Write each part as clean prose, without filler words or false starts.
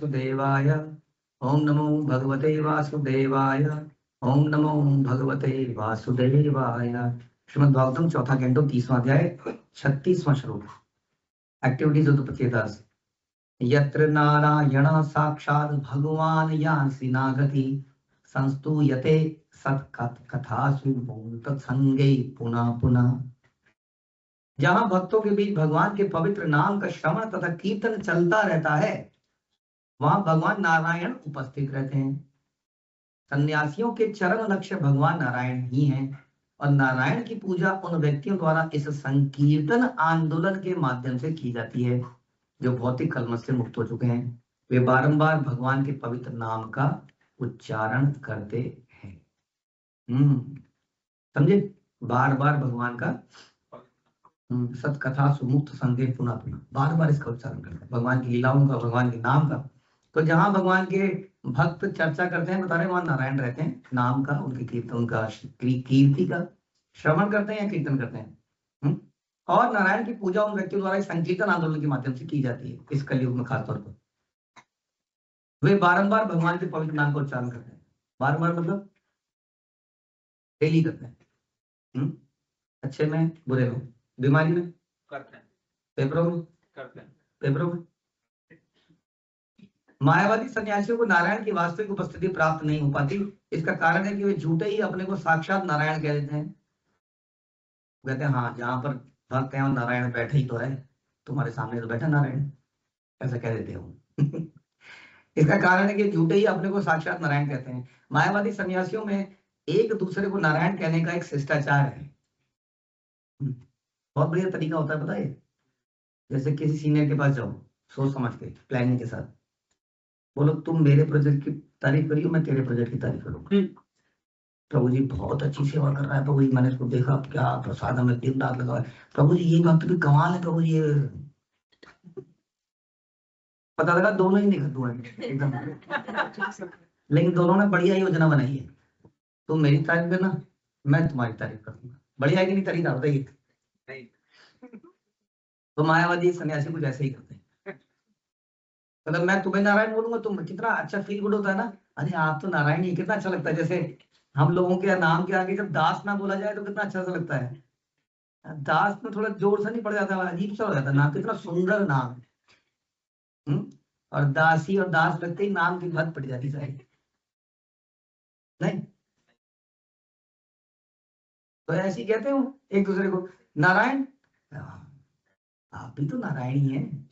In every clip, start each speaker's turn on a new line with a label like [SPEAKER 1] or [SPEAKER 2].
[SPEAKER 1] वासुदेवाय। ओम नमो भगवते वासुदेवाय। ओम नमो भगवते वासुदेवाय। श्रीमद् भागवतम चौथा कैंटो 30वां अध्याय 36वां श्लोक। एक्टिविटीज ऑफ द प्रत्येदास। यत्र नारायण साक्षात् भगवान यान्सी नागति संस्तूयते सत्कथासु तत्संगे पुनः पुनः। जहां भक्तों के बीच भगवान के पवित्र नाम का श्रवण तथा कीर्तन चलता रहता है, वहां भगवान नारायण उपस्थित रहते हैं। सन्यासियों के चरम लक्ष्य भगवान नारायण ही हैं और नारायण की पूजा उन व्यक्तियों द्वारा इस संकीर्तन आंदोलन के माध्यम से की जाती है जो भौतिक कलमश से मुक्त हो चुके हैं। वे बारंबार भगवान के पवित्र नाम का उच्चारण करते हैं। समझे? बार बार भगवान का सत्कथा सुमुक्त संदेह पुनः पुनः बार बार इसका उच्चारण करते हैं, भगवान की लीलाओं का, भगवान के नाम का। तो जहां भगवान के भक्त चर्चा करते हैं, बता रहे वहां नारायण रहते हैं, नाम का, उनके कीर्तन, उनका कीर्ति का श्रवण करते हैं या कीर्तन करते हैं। और नारायण की पूजा उन व्यक्तियों द्वारा संकीर्तन आंदोलन के माध्यम से की जाती है इस कलयुग में खासतौर पर। वे बारंबार भगवान के पवित्र नाम का उच्चारण करते हैं। बार बार मतलब डेली करते हैं। अच्छे में बुरे में, बीमारी में करते हैं, पेपरों में करते हैं, पेपरों में। मायावादी सन्यासियों को नारायण की वास्तविक उपस्थिति प्राप्त नहीं हो पाती। इसका कारण है कि वे झूठे ही अपने को साक्षात नारायण कह देते हैं। कहते हैं हाँ, जहां पर भक्त हैं नारायण बैठे ही तो है, तुम्हारे सामने तो बैठा नारायण, ऐसा कह देते हो। इसका कारण है कि झूठे ही अपने को साक्षात नारायण कहते हैं। मायावादी सन्यासियों में एक दूसरे को नारायण कहने का एक शिष्टाचार है। बहुत बढ़िया तरीका होता है, पता है? जैसे किसी सीनियर के पास जाओ, सोच समझ के, प्लानिंग के साथ, बोलो तुम मेरे प्रोजेक्ट की तारीफ करियो, मैं तेरे प्रोजेक्ट की तारीफ करूंगा। प्रभु जी बहुत अच्छी सेवा कर रहा है, प्रभु जी मैंने इसको देखा, क्या प्रसाद में दिन रात लगा है, प्रभु जी ये भक्त भी कमाल है, प्रभु जी। पता लगा दोनों ही निकट है एकदम, लेकिन दोनों ने बढ़िया योजना बनाई है। तुम मेरी तारीफ करना, मैं तुम्हारी तारीफ करूंगा। बढ़िया है कि नहीं तरीका? बताइए। तो मायावादी सन्यासी कुछ ऐसे ही करते हैं। मतलब मैं तुम्हें नारायण बोलूंगा, तुम कितना अच्छा फील गुड होता है ना, अरे आप तो नारायण ही, कितना अच्छा लगता है। जैसे हम लोगों के नाम के आगे जब दास ना बोला जाए तो कितना अच्छा सा लगता है। दास में थोड़ा जोर सा नहीं पड़ जाता, अजीब सा हो जाता है नाम, कितना सुंदर नाम है। और दासी और दास लगते ही नाम की भद पड़ जाती है, नहीं? तो ऐसे ही कहते हो एक दूसरे को नारायण, आप भी तो नारायण ही हैं।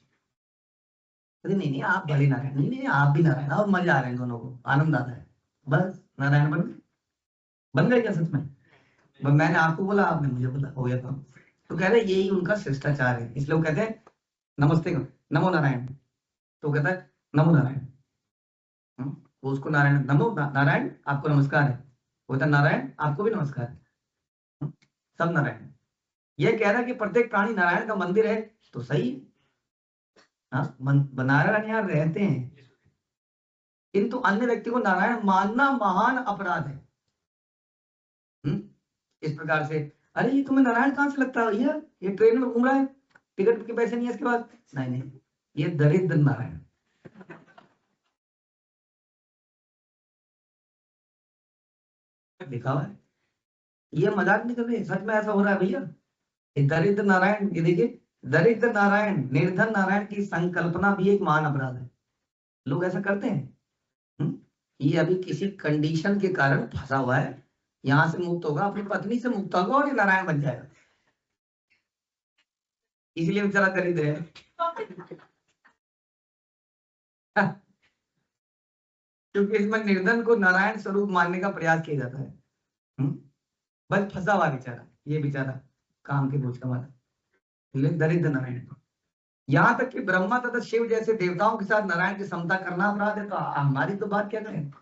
[SPEAKER 1] नहीं नहीं आप भले नारायण, नहीं नहीं आप भी नारायण। अब मजा आ रहा है, दोनों को आनंद आता है। बस नारायण बन गए क्या सच में? मैंने आपको बोला, आपने मुझे बोला, हो गया काम। तो कह रहे यही उनका शिष्टाचार है, इसलिए वो कहते हैं नमस्ते, नमो नारायण। तो कहता है नमो नारायण। वो उसको नारायण, नमो नारायण आपको नमस्कार है, वो कहता नारायण आपको भी नमस्कार है। सब नारायण। ये कह रहा है कि प्रत्येक प्राणी नारायण का मंदिर है, तो सही है। नारायण यहाँ रहते हैं, किंतु अन्य व्यक्ति को नारायण मानना महान अपराध है। इस प्रकार से, अरे ये तुम्हें नारायण कहां से लगता है भैया, ये ट्रेन में घूम रहा है, टिकट के पैसे नहीं है इसके पास। नहीं नहीं, ये दरिद्र नारायण। लिखा हुआ है, ये मजाक नहीं कर रहे, सच में ऐसा हो रहा है भैया। ये दरिद्र नारायण, ये देखिए, दरिद्र नारायण, निर्धन नारायण की संकल्पना भी एक महान अपराध है। लोग ऐसा करते हैं। ये अभी किसी कंडीशन के कारण फंसा हुआ है, यहां से मुक्त होगा, अपनी पत्नी से मुक्त होगा और ये नारायण बन जाएगा, इसलिए बेचारा दरिद्र है। क्योंकि इसमें निर्धन को नारायण स्वरूप मानने का प्रयास किया जाता है। बस फंसा हुआ बेचारा, ये बेचारा काम के बोझ का मारा, दरिद्र नारायण। यहाँ तक कि ब्रह्मा तथा शिव जैसे देवताओं के साथ नारायण की समता करना अपराध है, तो हमारी तो बात क्या करें।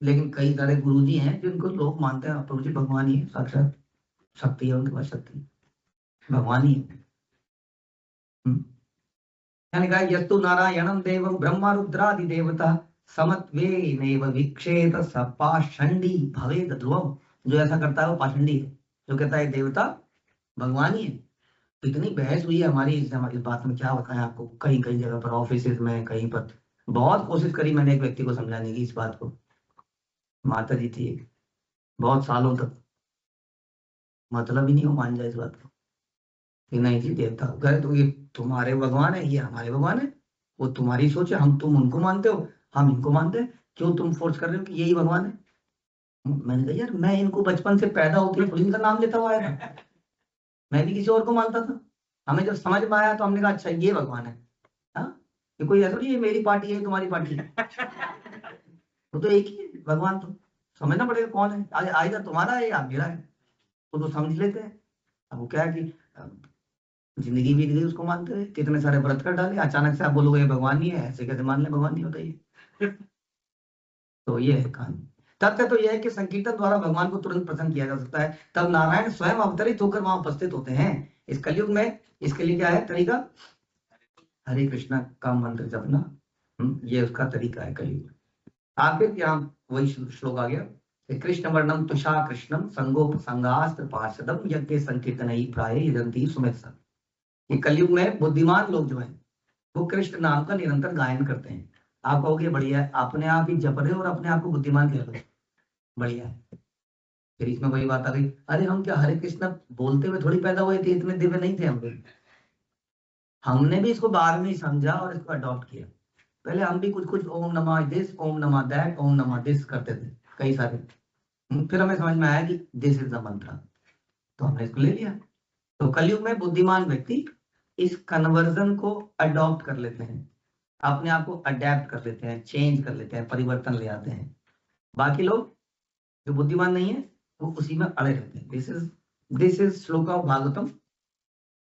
[SPEAKER 1] लेकिन कई सारे गुरुजी हैं जिनको लोग मानते हैं प्रभु जी भगवान ही है, साक्षात शक्ति है उनके पास, शक्ति भगवान ही है। कहा यस्तु नारायणम देवम ब्रह्मा रुद्रादि देवता समत्वेनैव वीक्षेत स पाषंडी भवेद ध्रुवम। जो ऐसा करता है वो पाषंडी है, जो कहता है देवता भगवान ही है इतनी बहस हुई है हमारी इस बात में, क्या बताएं आपको। कहीं कहीं जगह पर, ऑफिस में, कहीं पर बहुत कोशिश करी मैंने एक व्यक्ति को समझाने की इस बात को। माता जी थी बहुत सालों तक, मतलब ही नहीं वो मान जाए इस बात को कि नहीं जी देवता गए तो ये तुम्हारे भगवान है, ये हमारे भगवान है। वो तुम्हारी सोच है, तुम उनको मानते हो, हम इनको मानते हैं, क्यों तुम फोर्स कर रहे हो कि यही भगवान है। मैंने कहा यार मैं इनको बचपन से पैदा होते ही थोड़ी इनका नाम लेता हुआ आया था, मैं भी किसी और को मानता था। हमें जब समझ में आया तो हमने कहा अच्छा ये भगवान है। हाँ, ये कोई ऐसा नहीं ये मेरी पार्टी है तुम्हारी पार्टी है, वो तो एक ही है भगवान। तो समझना पड़ेगा कौन है, आएगा तुम्हारा है या मेरा है, तो समझ लेते हैं। अब वो क्या है कि जिंदगी बीत गई उसको मानते हुए, कितने सारे व्रत कर डाले, अचानक से आप बोलोगे ये भगवान नहीं है, ऐसे कैसे मान ले भगवान नहीं होता ये। तो ये है कहानी। तथ्य तो यह है कि संकीर्तन द्वारा भगवान को तुरंत प्रसन्न किया जा सकता है, तब नारायण स्वयं अवतरित होकर वहां उपस्थित होते हैं इस कलयुग में। इसके लिए क्या है तरीका, हरे कृष्णा का मंत्र जपना, ये उसका तरीका है कलयुग। आखिर यहाँ वही श्लोक आ गया कि कृष्ण वर्णम तुषा कृष्णम संगोप संगास्त्र पार्षदम यज्ञ संकीर्तन ही प्राय यजंती सुमित सन। ये कलयुग में बुद्धिमान लोग जो हैं वो कृष्ण नाम का निरंतर गायन करते हैं। आप कहोगे बढ़िया है, अपने आप ही जप रहे हो और अपने आप को बुद्धिमान कह रहे हो, बढ़िया है। फिर इसमें वही बात आ गई, अरे हम क्या हरे कृष्ण बोलते हुए थोड़ी पैदा हुए थे, इतने दिव्य नहीं थे हम लोग। हमने भी इसको बाद में ही समझा और इसको अडॉप्ट किया। पहले हम भी कुछ कुछ ओम नमः दिस, ओम नमः दैट, ओम नमः दिस करते थे कई सारे। फिर हमें समझ में आया कि दिस इज द मंत्र, तो हमने इसको ले लिया। तो कलयुग में बुद्धिमान व्यक्ति इस कन्वर्जन को अडॉप्ट कर लेते हैं, अपने आप को अडेप्ट कर लेते हैं, चेंज कर लेते हैं, परिवर्तन ले आते हैं। बाकी लोग जो बुद्धिमान नहीं है वो उसी में अड़े रहते हैं। दिस इज श्लोक ऑफ भागवतम।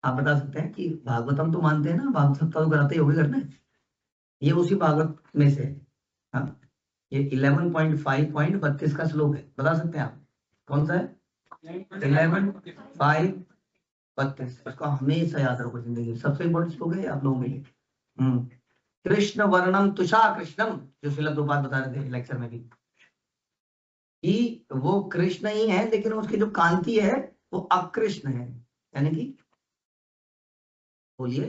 [SPEAKER 1] आप बता सकते हैं कि भागवतम तो मानते हैं ना, भागवत सप्ताह तो कराते ही होगे घर में, ये उसी भागवत में से है। हाँ, ये 11.5.32 का श्लोक है, बता सकते हैं आप कौन सा है? 11.5.32। इसको हमेशा याद रखो, जिंदगी में सबसे इम्पोर्टेंट श्लोक है आप लोगों के लिए। कृष्ण वर्णम तुषा कृष्णम, जो श्रील प्रभुपाद बता रहे थे लेक्चर में भी, कि वो कृष्ण ही है लेकिन उसकी जो कांति है वो अकृष्ण है, यानी कि बोलिए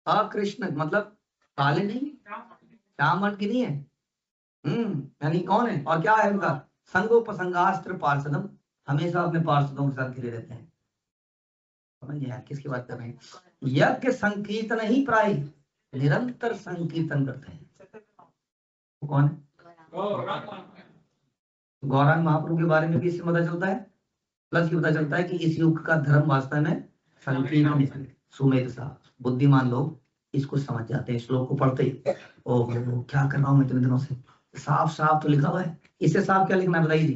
[SPEAKER 1] अकृष्ण मतलब काले नहीं, श्याम वर्ण की नहीं है। यानी कौन है और क्या है उनका? संगोपसंगास्त्र पार्षदम, हमेशा अपने पार्षदों के साथ घिरे रहते हैं। समझ यार किसकी बात कर रहे हैं? यज्ञ संकीर्तन ही प्राय, निरंतर संकीर्तन करते हैं। वो कौन है? गौरांग महाप्रभु के बारे में भी इससे पता चलता है, प्लस ये पता चलता है कि इस युग का धर्म वास्तव में संकीर्तन है। सुमेध साहब बुद्धिमान लोग इसको समझ जाते हैं, श्लोक को पढ़ते ही ओहो क्या कर रहा हूँ मैं इतने दिनों से, साफ साफ तो लिखा हुआ है। इससे साफ क्या लिखना है बताइए जी,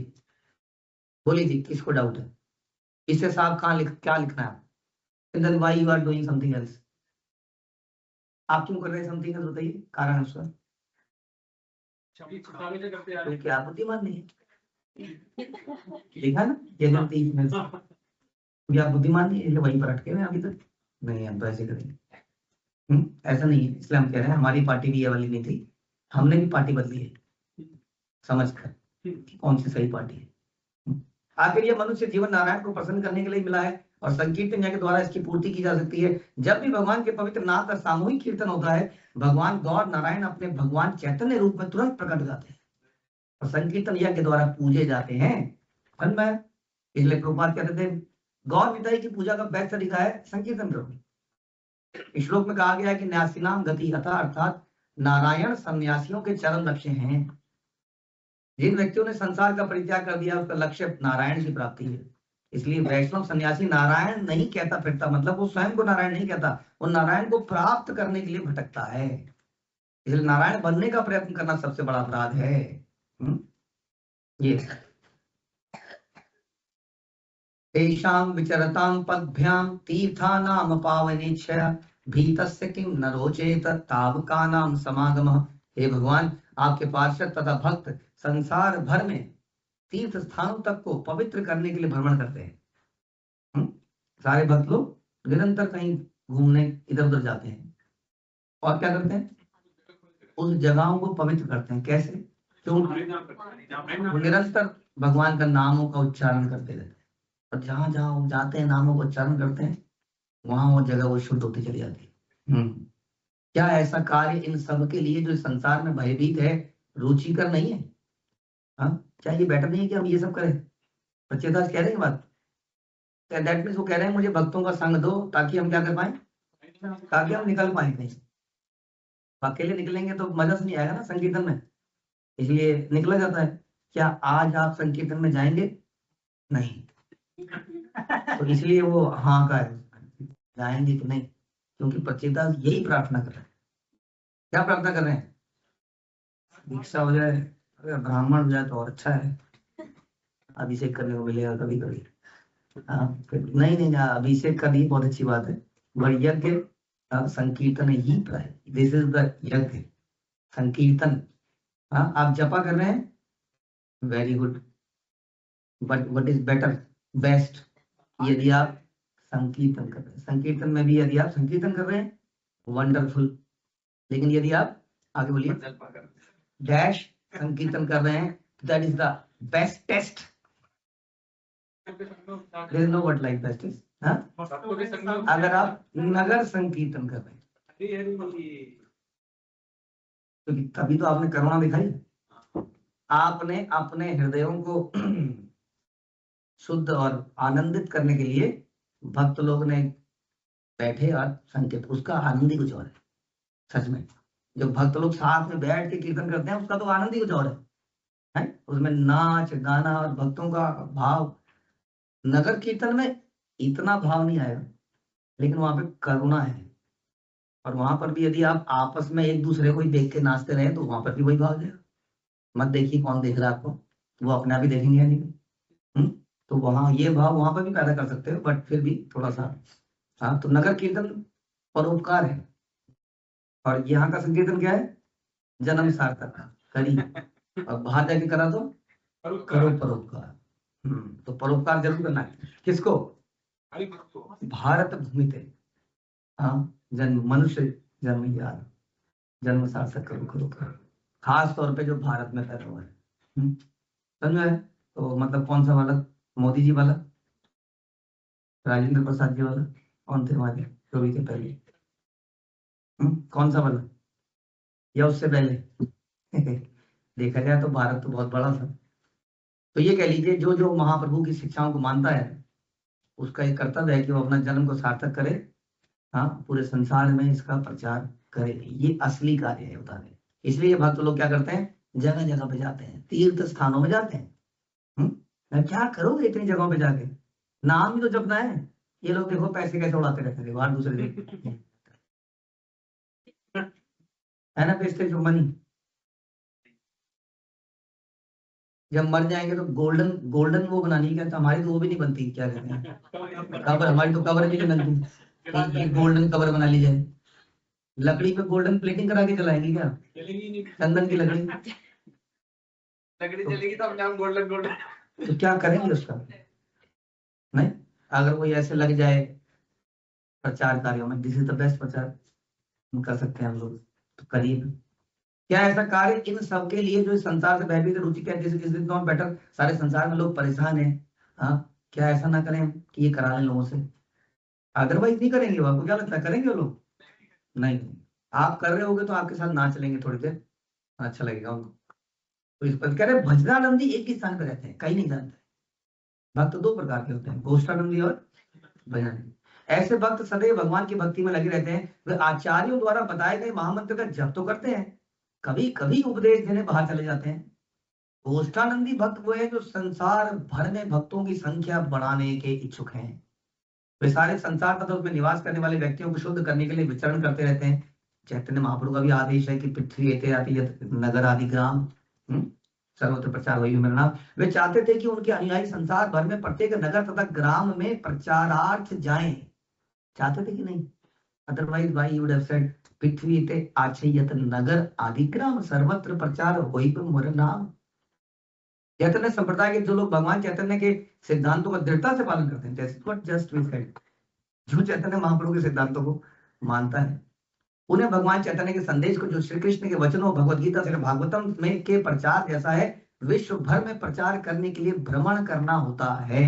[SPEAKER 1] बोलिए जी, किसको डाउट है? इससे साफ क्या लिखना है? then why you are doing something else? आप क्यों कर रहे हैं समथिंग एल्स, बताइए कारण है उसका। क्योंकि आप बुद्धिमान नहीं है, लिखा ना ये गलती इसमें, क्योंकि आप बुद्धिमान नहीं है वहीं पर अटके हुए अभी तक। नहीं हम तो ऐसे करेंगे, ऐसा नहीं है। इसलिए हम कह रहे हैं हमारी पार्टी भी ये वाली नहीं थी, हमने भी पार्टी बदली है समझ कर कौन सी सही पार्टी है। आखिर ये मनुष्य जीवन नारायण को प्रसन्न करने के लिए मिला है और संकीर्तन यज्ञ के द्वारा इसकी पूर्ति की जा सकती है। जब भी भगवान के पवित्र नाम का सामूहिक कीर्तन होता है, भगवान गौर नारायण अपने भगवान चैतन्य रूप में तुरंत प्रकट हो जाते हैं और संकीर्तन यज्ञ के द्वारा पूजे जाते हैं। समझ में? इसलिए प्रभुपाद कहते थे गौर निताई की पूजा का बेस्ट तरीका है संकीर्तन करो। श्लोक में कहा गया है कि न्यासी नाम गति अथा, अर्थात नारायण सन्यासियों के चरम लक्ष्य हैं। जिन व्यक्तियों ने संसार का परित्याग कर दिया उसका लक्ष्य नारायण की प्राप्ति है। इसलिए वैष्णव सन्यासी नारायण नहीं कहता फिरता, मतलब वो स्वयं को नारायण नहीं कहता, वो नारायण को प्राप्त करने के लिए भटकता है। इसलिए नारायण बनने का प्रयत्न करना सबसे बड़ा अपराध है। ये तेषां विचरतां पद्भ्यां तीर्थानाम पावनेच्छया भीतस्य किं न रोचेत तावकानां समागमः। हे भगवान, आपके पार्षद तथा भक्त संसार भर में तीर्थ स्थानों तक को पवित्र करने के लिए भ्रमण करते हैं। सारे भक्त लोग निरंतर कहीं घूमने इधर उधर जाते हैं और क्या करते हैं? उस जगहों को पवित्र करते हैं। कैसे? क्यों? वो निरंतर भगवान का नामों का उच्चारण करते रहते हैं और जहां जहां वो जाते हैं नामों का उच्चारण करते हैं वहां वो जगह वो शुद्ध होती चली जाती है। क्या ऐसा कार्य इन सब के लिए जो संसार में भयभीत है रुचिकर नहीं है? हाँ, क्या ये बेटर नहीं है कि हम ये सब करें? सच्चेदास कह रहे हैं बात, दैट मीन्स वो कह रहे हैं मुझे भक्तों का संग दो ताकि हम क्या कर पाए, ताकि हम निकल पाए कहीं। अकेले निकलेंगे तो मजा से नहीं आएगा ना संकीर्तन में, इसलिए निकला जाता है। क्या आज आप संकीर्तन में जाएंगे? नहीं। तो इसलिए वो हाँ का है, जाएंगे कि नहीं, क्योंकि पच्चीदास यही प्रार्थना कर रहे हैं। क्या प्रार्थना कर रहे हैं? दीक्षा हो जाए, अगर ब्राह्मण हो जाए तो और अच्छा है, अभिषेक करने को मिलेगा कभी कभी। हाँ, नहीं नहीं ना, अभिषेक करनी बहुत अच्छी बात है, पर यज्ञ संकीर्तन ही प्राय, दिस इज द यज्ञ संकीर्तन। हाँ, आप जपा कर रहे हैं, very good, but what is better, best, यदि आप संकीर्तन कर रहे हैं। संकीर्तन में भी यदि आप संकीर्तन कर रहे हैं, वंडरफुल, लेकिन यदि आप आगे बोलिए डैश संकीर्तन कर रहे हैं, that is the best test. There is no word like best is, हाँ? अगर आप नगर संकीर्तन कर रहे हैं तो तभी तो आपने करुणा दिखाई, आपने अपने हृदयों को शुद्ध और आनंदित करने के लिए भक्त लोग ने बैठे और संकेत, उसका आनंद ही कुछ और है। सच में जो भक्त लोग साथ में बैठ के कीर्तन करते हैं उसका तो आनंद ही कुछ और है? उसमें नाच गाना और भक्तों का भाव। नगर कीर्तन में इतना भाव नहीं आएगा, लेकिन वहां पे करुणा है, और वहां पर भी यदि आप आपस में एक दूसरे को ही देख के नाचते रहे तो वहां पर भी वही भाव जाएगा। मत देखिए कौन देख रहा है आपको, वो अपने आप ही देखेंगे या नहीं। तो वहां ये भाव वहां पर भी पैदा कर सकते हो, बट फिर भी थोड़ा सा। हाँ, तो नगर कीर्तन परोपकार है, और यहाँ का संकीर्तन क्या है? जन्म सार्थक करी, और बाहर जाके करा तो करो परोपकार। तो परोपकार जरूर करना है, किसको? भारत भूमि थे, हाँ, जन्म मनुष्य जन्म याद, जन्म सार्थक करो करो करो, खास तौर पे जो भारत में पैदा हुआ है। समझ में आया? तो मतलब कौन सा वाला, मोदी जी वाला, राजेंद्र प्रसाद जी वाला, कौन थे हमारे कवि के पहले? कौन सा वाला, या उससे पहले? देखा जाए तो भारत तो बहुत बड़ा था। तो ये कह लीजिए जो जो महाप्रभु की शिक्षाओं को मानता है उसका एक कर्तव्य है कि वो अपना जन्म को सार्थक करे, हाँ, पूरे संसार में इसका प्रचार करे। ये असली कार्य है बताने। इसलिए भक्त लोग क्या करते हैं, जगह जगह पे जाते हैं, तीर्थ स्थानों में जाते हैं। क्या करोगे इतनी जगहों पे जाके, नाम ही तो जपना है। ये लोग देखो पैसे कैसे उड़ाते रहते हैं बाहर दूसरे दिन, है ना, वेस्टेज ऑफ मनी। जब मर जाएंगे तो गोल्डन गोल्डन वो बनानी है, क्या हमारी तो वो भी नहीं बनती, क्या कहते हैं कबर, हमारी तो कबर भी नहीं बनती, ये गोल्डन कबर बना ली जाए, लकड़ी पे गोल्डन प्लेटिंग करा के जलाएंगे क्या? चंदन की लकड़ी
[SPEAKER 2] चलेगी तो अपने आप गोल्डन गोल्डन,
[SPEAKER 1] तो क्या करेंगे उसका? नहीं, अगर कोई ऐसे लग जाए प्रचार कार्यों में, दिस इज द बेस्ट प्रचार हम कर सकते हैं हम लोग, तो करिए। क्या ऐसा कार्य इन सब के लिए जो इस संसार से भयभीत रुचि क्या, इज नॉट बेटर? सारे संसार में लोग परेशान हैं, हाँ, क्या ऐसा ना करें कि ये करा लें लोगों से? अदरवाइज नहीं करेंगे वो, आपको क्या लगता है करेंगे वो लोग? नहीं, आप कर रहे होगे तो आपके साथ नाच लेंगे थोड़ी देर, अच्छा लगेगा उनको। तो इस पर कह रहे भजनानंदी एक ही स्थान पर रहते हैं, कहीं नहीं जानते। भक्त दो प्रकार के होते हैं, गोष्ठानंदी और भजनानंदी। ऐसे भक्त सदैव भगवान की भक्ति में लगे रहते हैं, वे आचार्यों द्वारा बताए गए महामंत्र का जप तो करते हैं, कभी कभी उपदेश देने बाहर चले जाते हैं। गोष्ठानंदी भक्त वो है जो संसार भर में भक्तों की संख्या बढ़ाने के इच्छुक हैं। वे सारे संसार तथा उसमें निवास करने वाले व्यक्तियों को शुद्ध करने के लिए विचरण करते रहते हैं। चैतन्य महाप्रभु का भी आदेश है कि पृथ्वी एते आती नगर आदि ग्राम सर्वत्र प्रचार वही मेरा नाम। वे चाहते थे कि उनके अनुयायी संसार भर में प्रत्येक नगर तथा ग्राम में प्रचारार्थ जाएं। चाहते थे कि नहीं? अदरवाइज भाई वुड हैव सेड पृथ्वी ते आछयत नगर आदि ग्राम सर्वत्र प्रचार वही मेरा नाम। चैतन्य संप्रदाय के जो लोग भगवान चैतन्य के सिद्धांतों का दृढ़ता से पालन करते हैं, जस्ट वी सेड, जो चैतन्य महाप्रभु के सिद्धांतों को मानता है, उन्हें भगवान चैतन्य के संदेश को जो श्री कृष्ण के वचनों भगवद गीता से भागवतम में के प्रचार जैसा है, विश्व भर में प्रचार करने के लिए भ्रमण करना होता है।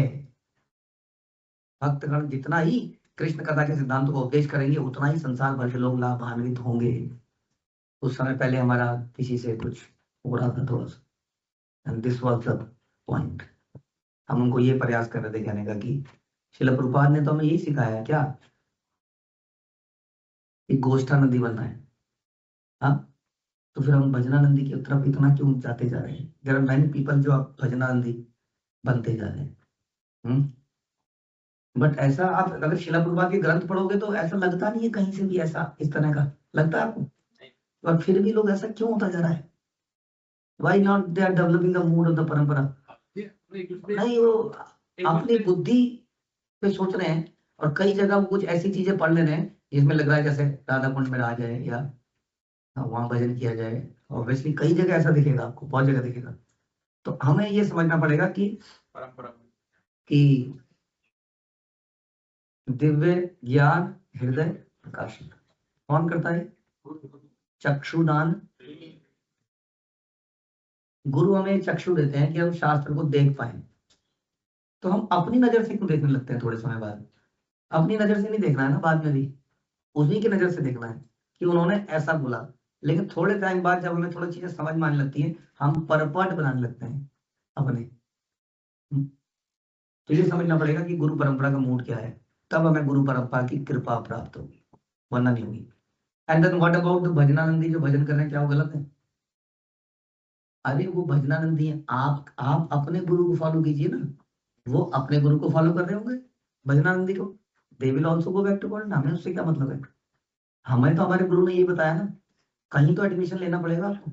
[SPEAKER 1] भक्तगण जितना ही कृष्ण कथा के सिद्धांतों का उपदेश करेंगे, उतना ही संसार भर के लोग लाभान्वित होंगे। उस समय पहले हमारा किसी से कुछ हो रहा था थोड़ा सा, and this was the point. हम उनको ये प्रयास कर रहे थे कहने का कि शिला प्रभुपाद ने तो हमें यही सिखाया है क्या, कि गोष्ठा नदी बनना है। हाँ, तो फिर हम भजनानंदी की तरफ इतना क्यों जाते जा रहे हैं? देयर आर मैनी पीपल जो आप भजनानंदी बनते जा रहे हैं। बट ऐसा आप अगर शिला प्रभुपाद के ग्रंथ पढ़ोगे तो ऐसा लगता नहीं है कहीं से भी ऐसा इस तरह का लगता है आपको। और फिर भी लोग ऐसा क्यों होता जा रहा है? Why not they are developing the mood of the परंपरा? नहीं, वो अपनी बुद्धि पे सोच रहे हैं, और कई जगह वो कुछ ऐसी चीजें पढ़ ले रहे हैं जिसमें लग रहा है जैसे राधा कुंड में रहा जाए या वहां भजन किया जाए। ऑब्वियसली कई जगह ऐसा दिखेगा आपको, बहुत जगह दिखेगा। तो हमें ये समझना पड़ेगा कि दिव्य ज्ञान हृदय प्रकाशित कौन करता है? चक्षुदान। गुरु हमें चक्षु देते हैं कि हम शास्त्र को देख पाए। तो हम अपनी नजर से क्यों देखने लगते हैं थोड़े समय बाद? अपनी नजर से नहीं देखना है ना, बाद में भी उन्हीं की नजर से देखना है कि उन्होंने ऐसा बोला। लेकिन थोड़े टाइम बाद जब हमें थोड़ी चीजें समझ में आने लगती हैं, हम परपट बनाने लगते हैं अपने। तो ये समझना पड़ेगा कि गुरु परंपरा का मूड क्या है, तब हमें गुरु परंपरा की कृपा प्राप्त होगी, वरना नहीं होगी। And then what about the भजनानंदी जो भजन कर रहे हैं, क्या वो गलत है? अरे वो भजनानंदी है, आप अपने गुरु को फॉलो कीजिए ना। वो अपने गुरु को फॉलो कर रहे होंगे भजनानंदी को, they will also go back to God. हमें उससे क्या मतलब है? हमें तो हमारे गुरु ने ये बताया ना, कहीं तो एडमिशन लेना पड़ेगा आपको,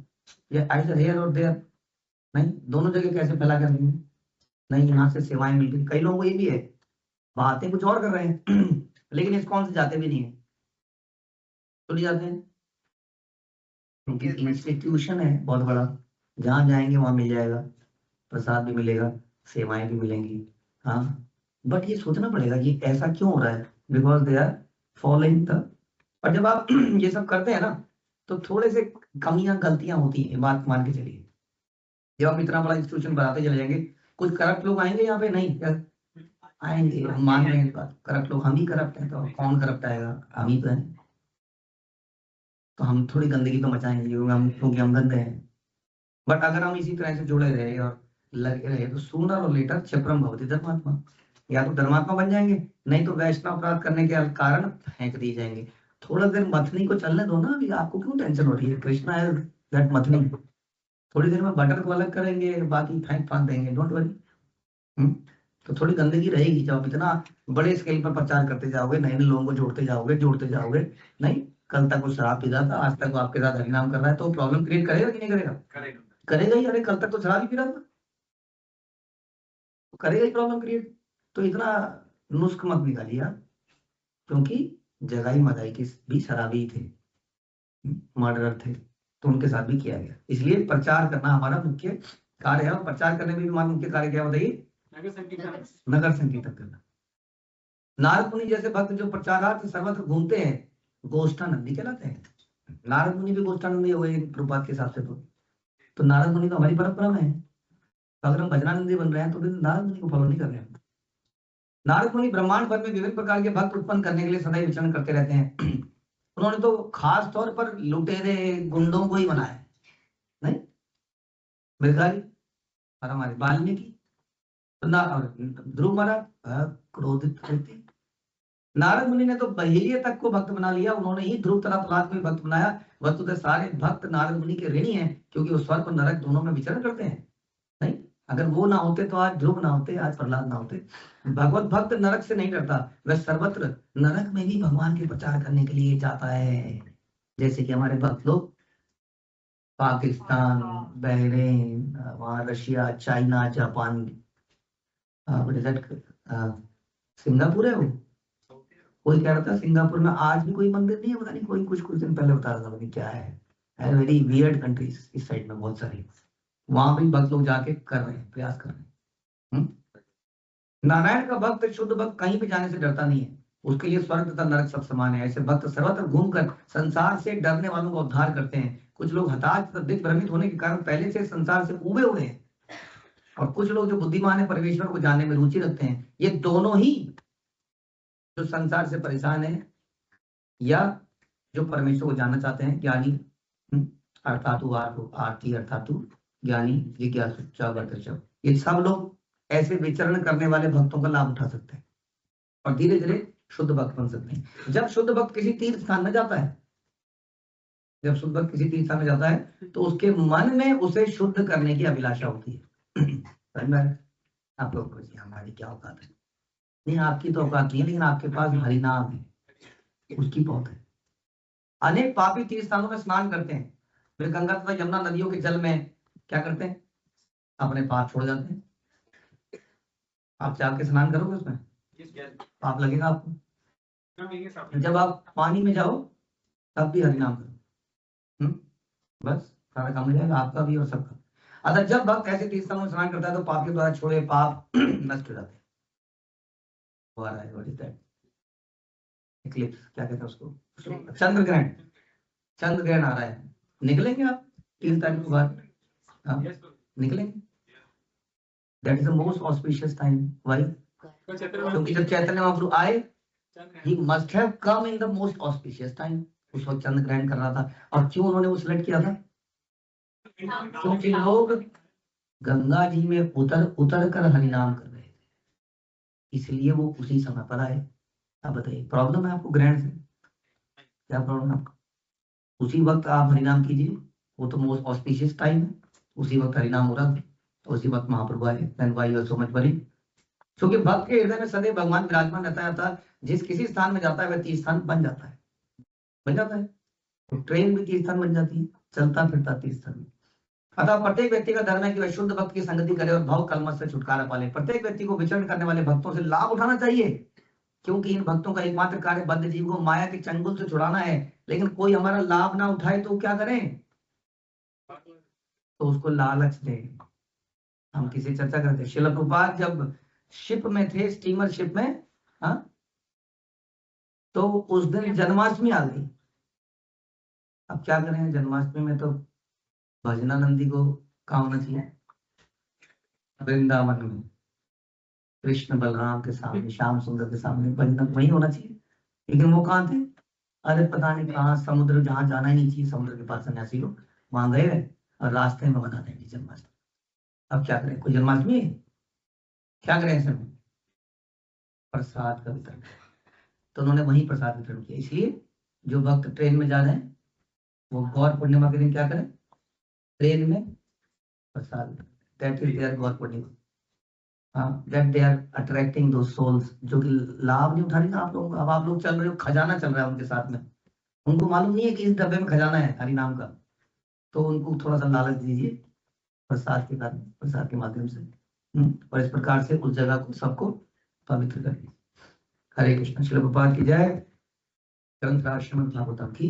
[SPEAKER 1] या आइदर हियर और देयर। नहीं, दोनों जगह कैसे फैला कर देंगे? नहीं, यहाँ से सेवाएं मिल रही। कई लोगों को ये भी है, बातें कुछ और कर रहे हैं लेकिन इस कौन से जाते भी नहीं है, तो नहीं जाते हैं क्योंकि इंस्टीट्यूशन है बहुत बड़ा, जहाँ जाएंगे वहां मिल जाएगा, प्रसाद भी मिलेगा, सेवाएं भी मिलेंगी। हाँ, बट ये सोचना पड़ेगा कि ऐसा क्यों हो रहा है, because they are following the. और जब आप ये सब करते हैं ना, तो थोड़े से कमियां गलतियां होती हैं, बात मान के चलिए। जब आप इतना बड़ा इंस्टीट्यूशन बनाते चले जाएंगे, कुछ करप्ट लोग आएंगे यहाँ पे? नहीं आएंगे, हम मान रहे हैं इस बात। करप्ट लोग, हम ही करप्ट हैं, तो कौन करप्ट आएगा? हम ही तो हैं। तो हम थोड़ी गंदगी तो मचाएंगे क्योंकि हम गंदे हैं। बट अगर हम इसी तरह से जुड़े रहे और लगे रहे, तो सूनर और लेटर क्षिप्रम भवति धर्मात्मा, या तो धर्मात्मा बन जाएंगे, नहीं तो वैष्णव अपराध करने के कारण फेंक दिए जाएंगे। थोड़ा देर मथनी को चलने दो ना, अभी आपको क्यों टेंशन हो रही है? कृष्णा है दैट मथनी, थोड़ी देर में बटर को अलग करेंगे, बाकी फेंक फांक देंगे, डोंट वरी। तो थोड़ी गंदगी रहेगी जब आप इतना बड़े स्केल पर प्रचार करते जाओगे, नए नए लोगों को जोड़ते जाओगे। नहीं, कल तक वो शराब पी रहा था, आज तक वो आपके साथ हरिनाम कर रहा है, तो प्रॉब्लम क्रिएट करेगा कि नहीं करेगा? करेगा ही। अरे कल तक तो शराब ही पी रहा था, तो करेगा ही प्रॉब्लम क्रिएट। तो इतना नुस्ख मत निकालिए आप, क्योंकि जगाई मदाई के भी शराबी थे, मर्डरर थे, तो उनके साथ भी किया गया। इसलिए प्रचार करना हमारा मुख्य कार्य है, और प्रचार करने में भी हमारा मुख्य कार्य क्या बताइए? नगर संकीर्तन करना। नारद मुनि जैसे भक्त जो प्रचारार्थ सर्वत्र घूमते हैं, गोष्ठानंदी कहलाते हैं। नारद मुनि भी गोष्ठानंदी हो गए प्रभुपाद के हिसाब से। तो नारद मुनि तो हमारी परंपरा में है। तो अगर हम भजनानंदी बन रहे हैं तो फिर नारद मुनि को फॉलो नहीं कर रहे हैं। नारद मुनि ब्रह्मांड भर में विभिन्न प्रकार के भक्त उत्पन्न करने के लिए सदैव विचरण करते रहते हैं। उन्होंने तो खास तौर पर लुटेरे गुंडों को ही बनाया, नहीं? मृगारी और हमारे वाल्मीकि, ध्रुव महाराज क्रोधित व्यक्ति। नारद मुनि ने तो बहेलिये तक को भक्त बना लिया, उन्होंने ही ध्रुव तथा प्रहलाद को भी भक्त बनाया। वस्तुतः सारे भक्त नारद मुनि के ऋणी हैं, क्योंकि वो स्वर्ग और नरक दोनों में विचरण करते हैं। नहीं, अगर वो ना होते तो आज ध्रुव ना होते, आज प्रहलाद ना होते। भगवत भक्त नरक से नहीं डरता, वह सर्वत्र नरक में भी भगवान के प्रचार करने के लिए जाता है। जैसे कि हमारे भक्त लोग पाकिस्तान, बहरीन, वहां रशिया, चाइना, जापान, सिंगापुर है वो, कोई कह रहा था सिंगापुर में आज भी कोई मंदिर नहीं है, पता नहीं, कोई कुछ दिन पहले बता रहा था, पता क्या है वेरी वियर्ड कंट्रीज इस साइड में बहुत सारी। वहां भी भक्त लोग जाके कर रहे हैं, प्रयास कर रहे हैं। नारायण का भक्त, शुद्ध भक्त कहीं भी जाने से डरता नहीं है, उसके लिए स्वर्ग तथा नरक सब समान है। ऐसे भक्त सर्वत्र घूमकर संसार से डरने वालों का उद्धार करते हैं। कुछ लोग हताश तथा दिग्भ्रमित होने के कारण पहले से संसार से उबे हुए हैं, और कुछ लोग जो बुद्धिमान है, परमेश्वर को जानने में रुचि रखते हैं। ये दोनों ही जो संसार से परेशान है या जो परमेश्वर को जानना चाहते हैं, ज्ञानी अर्थातु आरती अर्थातु ज्ञानी जिज्ञासु, ये सब लोग ऐसे विचरण करने वाले भक्तों का लाभ उठा सकते हैं और धीरे धीरे शुद्ध भक्त बन सकते हैं। जब शुद्ध भक्त किसी तीर्थ स्थान में जाता है, जब शुद्ध भक्त किसी तीर्थ स्थान में जाता है तो उसके मन में उसे शुद्ध करने की अभिलाषा होती है। आप लोग हमारी क्या औकात है? नहीं, आपकी तो औकात नहीं है, लेकिन आपके पास हरिनाम है, उसकी बहुत है। अनेक पापी तीर्थ स्थानों में स्नान करते हैं, फिर गंगा तथा यमुना नदियों के जल में क्या करते हैं? अपने पाप छोड़ जाते हैं। आप जाके स्नान करोगे उसमें पाप लगेगा आपको। जब आप पानी में जाओ तब भी हरिनाम करो, बस सारा काम हो जाएगा आपका भी और सबका। अतः जब भक्त ऐसे तीर्थ स्थानों में स्नान करता है तो पापियों द्वारा छोड़े पाप नष्ट हो जाते हैं। इक्लिप्स क्या कहते हैं उसको? चंद्र ग्रहण। चंद्र ग्रहण आ रहा है, निकलेंगे आप 3 तारीख के बाद? निकलेंगे। That is the most auspicious time. Why? क्योंकि जब चैतन्य महाप्रभु आए, he must have come in the most auspicious time. उस वक्त चंद्र ग्रहण कर रहा था। और क्यों उन्होंने वो सिलेक्ट किया था? क्योंकि लोग गंगा जी में उतर कर हरिनाम कर रहे थे, इसलिए वो उसी समय पर आए। आप बताइए, प्रॉब्लम है आपको ग्रहण से? क्या प्रॉब्लम है आपको? उसी वक्त आप हरिनाम कीजिए, वो तो मोस्ट ऑस्पिशियस टाइम है, उसी वक्त हरिनाम हो रहा था, तो उसी वक्त महाप्रभु आए। Then why you are so much worry? क्योंकि भक्त के हृदय में सदैव भगवान विराजमान रहता है। जिस किसी स्थान में जाता है वह तीर्थ स्थान बन जाता है, बन जाता है। तो ट्रेन भी तीर्थ स्थान बन जाती है, चलता फिरता तीर्थ स्थान। अतः प्रत्येक व्यक्ति का धर्म है कि वह शुद्ध भक्त की संगति करे और भव कलमश से छुटकारा पाले। प्रत्येक व्यक्ति को विचरण करने वाले भक्तों से लाभ उठाना चाहिए, क्योंकि इन भक्तों का एकमात्र कार्य बद्ध जीव को माया के चंगुल से छुड़ाना है। लेकिन कोई हमारा लाभ ना उठाए तो क्या करें? तो उसको लालच दें। हम किसी चर्चा करते, श्रील प्रभुपाद जब शिप में थे, स्टीमर शिप में, हाँ, तो उस दिन जन्माष्टमी आ गई। अब क्या करें, जन्माष्टमी में तो भजनानंदी को कहाँ होना चाहिए? वृंदावन में कृष्ण बलराम के सामने, श्याम सुंदर के सामने भजन वही होना चाहिए। लेकिन वो कहाँ थे? अरे पता नहीं कहाँ, समुद्र जहाँ जाना ही नहीं चाहिए, समुद्र के पास सन्यासी लोग वहां गए और रास्ते में बना देंगे जन्माष्टमी। अब क्या करें? कोई जन्माष्टमी है, क्या करें ऐसे में? प्रसाद का वितरण। तो उन्होंने वही प्रसाद वितरण किया। इसलिए जो भक्त ट्रेन में जा रहे हैं वो गौर पूर्णिमा के दिन क्या करें? ट्रेन में प्रसाद, that is their Gaur Purnima. that they are attracting those souls जो कि लाभ नहीं उठा रही ना आप लोगों को। अब आप लोग चल रहे हो, खजाना चल रहा है उनके साथ में, उनको मालूम नहीं है कि इस डब्बे में खजाना है हरि नाम का, तो उनको थोड़ा सा लालच दीजिए प्रसाद के कारण, प्रसाद के माध्यम से, और इस प्रकार से उस जगह को सबको पवित्र करिए। हरे कृष्ण। श्रील प्रभुपाद की जय। ग्रंथ राज श्रीमद् भागवतम की